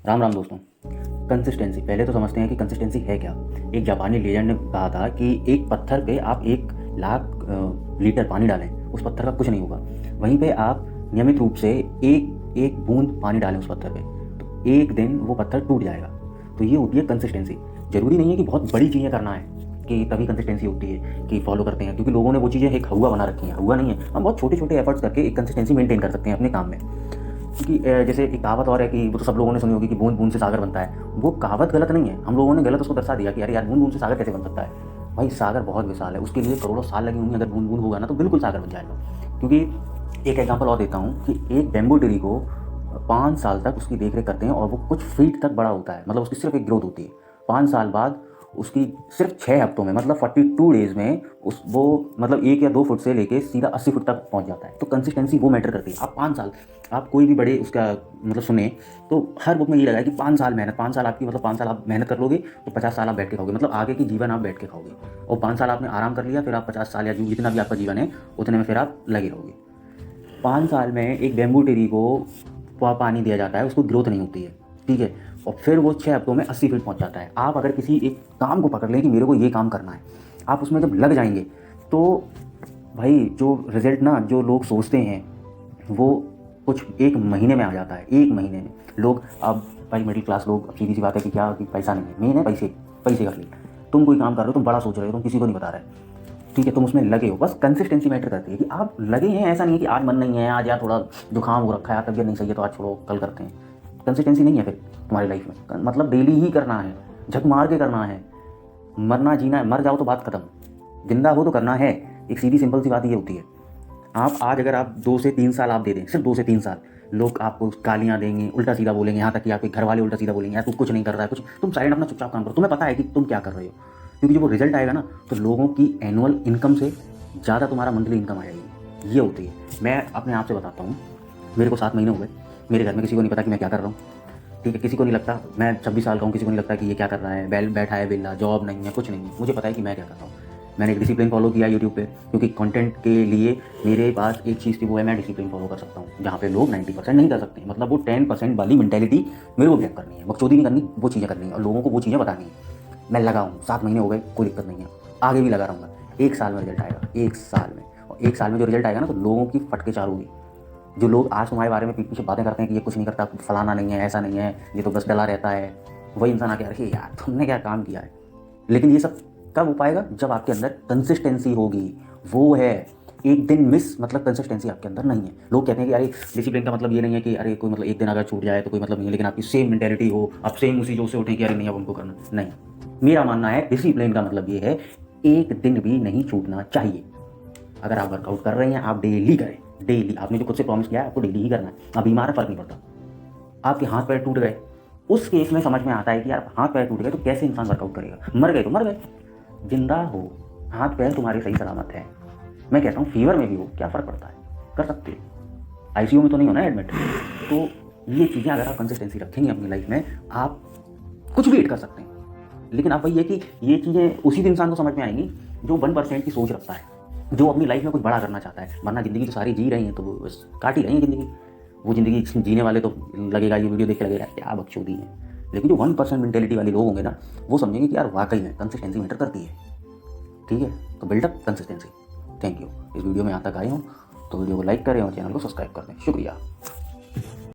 राम राम दोस्तों। कंसिस्टेंसी पहले तो समझते हैं कि कंसिस्टेंसी है क्या। एक जापानी लेजेंड ने कहा था कि एक पत्थर पे आप 1 लाख लीटर पानी डालें, उस पत्थर का कुछ नहीं होगा। वहीं पे आप नियमित रूप से एक एक बूंद पानी डालें उस पत्थर पे, तो एक दिन वो पत्थर टूट जाएगा। तो ये होती है कंसिस्टेंसी। ज़रूरी नहीं है कि बहुत बड़ी चीज़ें करना है कि तभी कंसिस्टेंसी होती है कि फॉलो करते हैं, क्योंकि लोगों ने वो चीज़ें एक हवा बना रखी है। हवा नहीं है, हम बहुत छोटे छोटे एफर्ट्स करके एक कंसिस्टेंसी मेंटेन कर सकते हैं अपने काम में। क्योंकि जैसे एक कहावत और है कि वो तो सब लोगों ने सुनी होगी कि बूंद बूंद से सागर बनता है। वो कहावत गलत नहीं है, हम लोगों ने गलत उसको दर्शा दिया कि अरे यार बूंद बूंद से सागर कैसे बन सकता है। भाई सागर बहुत विशाल है, उसके लिए करोड़ों साल लगे होंगे। अगर बूंद बूंद होगा ना तो बिल्कुल सागर बन जाएगा। क्योंकि एक एग्जाम्पल और देता हूँ कि एक बैम्बू ट्री को 5 साल तक उसकी देख रेख करते हैं और वो कुछ फीट तक बड़ा होता है, मतलब उसकी सिर्फ एक ग्रोथ होती है। 5 साल बाद उसकी सिर्फ 6 हफ्तों में, मतलब 42 डेज में उस वो मतलब 1 या 2 फुट से लेके सीधा 80 फुट तक पहुंच जाता है। तो कंसिस्टेंसी वो मैटर करती है। आप 5 साल, आप कोई भी बड़े उसका मतलब सुने तो हर बुक में ये लगा है कि 5 साल मेहनत, 5 साल आपकी, मतलब 5 साल आप मेहनत कर लोगे तो 50 साल आप बैठ के खाओगे, मतलब आगे की जीवन आप बैठ के खाओगे। और 5 साल आपने आराम कर लिया, फिर आप 50 साल या जो जितना भी आपका जीवन है उतने में फिर आप लगे रहोगे। 5 साल में एक बैम्बू ट्री को पानी दिया जाता है, उसको ग्रोथ नहीं होती है, ठीक है। और फिर वो 6 हफ्तों में 80 फीट पहुंच जाता है। आप अगर किसी एक काम को पकड़ लें कि मेरे को ये काम करना है, आप उसमें जब लग जाएंगे तो भाई जो रिजल्ट ना जो लोग सोचते हैं वो कुछ 1 महीने में आ जाता है। 1 महीने में लोग, अब भाई मिडिल क्लास लोग, अब सीधी सी बात है कि क्या कि पैसा नहीं है, मेन है पैसे, पैसे का खेल। तुम कोई काम कर रहे हो, तुम बड़ा सोच रहे हो, तुम किसी को नहीं बता रहे, ठीक है, तुम उसमें लगे हो। बस कंसिस्टेंसी मैटर करती है कि आप लगे हैं। ऐसा नहीं है कि आज मन नहीं है, आज यार थोड़ा जुकाम हो रखा है, तबीयत नहीं सही है तो आज छोड़ो कल करते हैं। कंसिस्टेंसी नहीं है फिर तुम्हारी लाइफ में। मतलब डेली ही करना है, झक मार के करना है। मरना जीना है, मर जाओ तो बात खत्म, जिंदा हो तो करना है। एक सीधी सिंपल सी बात ये होती है। आप आज अगर आप 2 से 3 साल आप दे दें, सिर्फ 2 से 3 साल, लोग आपको गालियां देंगे, उल्टा सीधा बोलेंगे, यहाँ तक कि आपके घर वाले उल्टा सीधा बोलेंगे, यार तू कुछ नहीं कर रहा है, कुछ तुम साइड अपना चुपचाप काम करो, तुम्हें पता है कि तुम क्या कर रहे हो। क्योंकि जब वो रिजल्ट आएगा ना तो लोगों की एनुअल इनकम से ज़्यादा तुम्हारा मंथली इनकम आ जाएगी। ये होती है। मैं अपने आप से बताता हूँ, मेरे को 7 महीने हो गए, मेरे घर में किसी को नहीं पता कि मैं क्या कर रहा हूँ, ठीक है। किसी को नहीं लगता, मैं 26 साल का हूँ, किसी को नहीं लगता कि ये क्या कर रहा है, बैठा है बेला, जॉब नहीं है, कुछ नहीं है। मुझे पता है कि मैं क्या कर रहा हूँ। मैंने एक डिसिप्लिन फॉलो किया यूट्यूब पे, क्योंकि कंटेंट के लिए मेरे पास एक चीज़ थी, वो है मैं डिसिप्लिन फॉलो कर सकता हूँ, जहाँ पे लोग 90% नहीं कर सकते। मतलब वो 10% वाली मेंटेलिटी मेरे को ब्रेक करनी है, बकचोदी नहीं करनी, वो चीज़ें करनी है और लोगों को वो चीज़ें बतानी है। मैं लगा हूँ, 7 महीने हो गए, कोई दिक्कत नहीं है, आगे भी लगा रहूँगा। 1 साल में रिजल्ट आएगा, 1 साल में। और 1 साल में जो रिजल्ट आएगा ना तो लोगों की फटके चार होगी। जो लोग आज तुम्हारे बारे में पीठ पीछे बातें करते हैं कि ये कुछ नहीं करता, फलाना नहीं है, ऐसा नहीं है, ये तो बस डला रहता है, वही इंसान आके अरे यार तुमने क्या काम किया है। लेकिन ये सब कब हो पाएगा, जब आपके अंदर कंसिस्टेंसी होगी। वो है एक दिन मिस, मतलब कंसिस्टेंसी आपके अंदर नहीं है। लोग कहते हैं कि अरे डिसिप्लिन का मतलब ये नहीं है कि अरे कोई मतलब एक दिन अगर छूट जाए तो कोई मतलब नहीं है, लेकिन आपकी सेम मेंटेलिटी हो, आप सेम उसी जोश से उठें कि अरे नहीं अब उनको करना नहीं। मेरा मानना है डिसिप्लिन का मतलब ये है एक दिन भी नहीं छूटना चाहिए। अगर आप वर्कआउट कर रहे हैं आप डेली करें, डेली। आपने जो खुद से प्रॉमिस किया है आपको डेली ही करना है। आप बीमार है फर्क नहीं पड़ता। आपके हाथ पैर टूट गए, उस केस में समझ में आता है कि यार हाथ पैर टूट गए तो कैसे इंसान वर्कआउट करेगा। मर गए तो मर गए, जिंदा हो, हाथ पैर तुम्हारे सही सलामत है। मैं कहता हूँ फीवर में भी हो, क्या फ़र्क पड़ता है, कर सकते हो। आईसीयू में तो नहीं होना है एडमिट। तो ये चीज़ें अगर आप कंसिस्टेंसी रखेंगे अपनी लाइफ में, आप कुछ भी हिट कर सकते हैं। लेकिन आप वही है कि ये चीज़ें उसी दिन इंसान को समझ में आएंगी जो 1% की सोच रखता है, जो अपनी लाइफ में कुछ बड़ा करना चाहता है। वरना ज़िंदगी तो सारी जी रही हैं तो वो बस काट ही रही है ज़िंदगी। वो ज़िंदगी जीने वाले तो लगेगा, ये वीडियो देख के लगेगा क्या बकचोदी है। लेकिन जो 1% मेंटेलिटी वाले लोग होंगे ना, वो समझेंगे कि यार वाकई में कंसिस्टेंसी मैटर करती है, ठीक है। तो बिल्डअप कंसिस्टेंसी। Thank you. इस वीडियो में यहाँ तक आए हो तो वीडियो को लाइक करें और चैनल को सब्सक्राइब कर दें। शुक्रिया।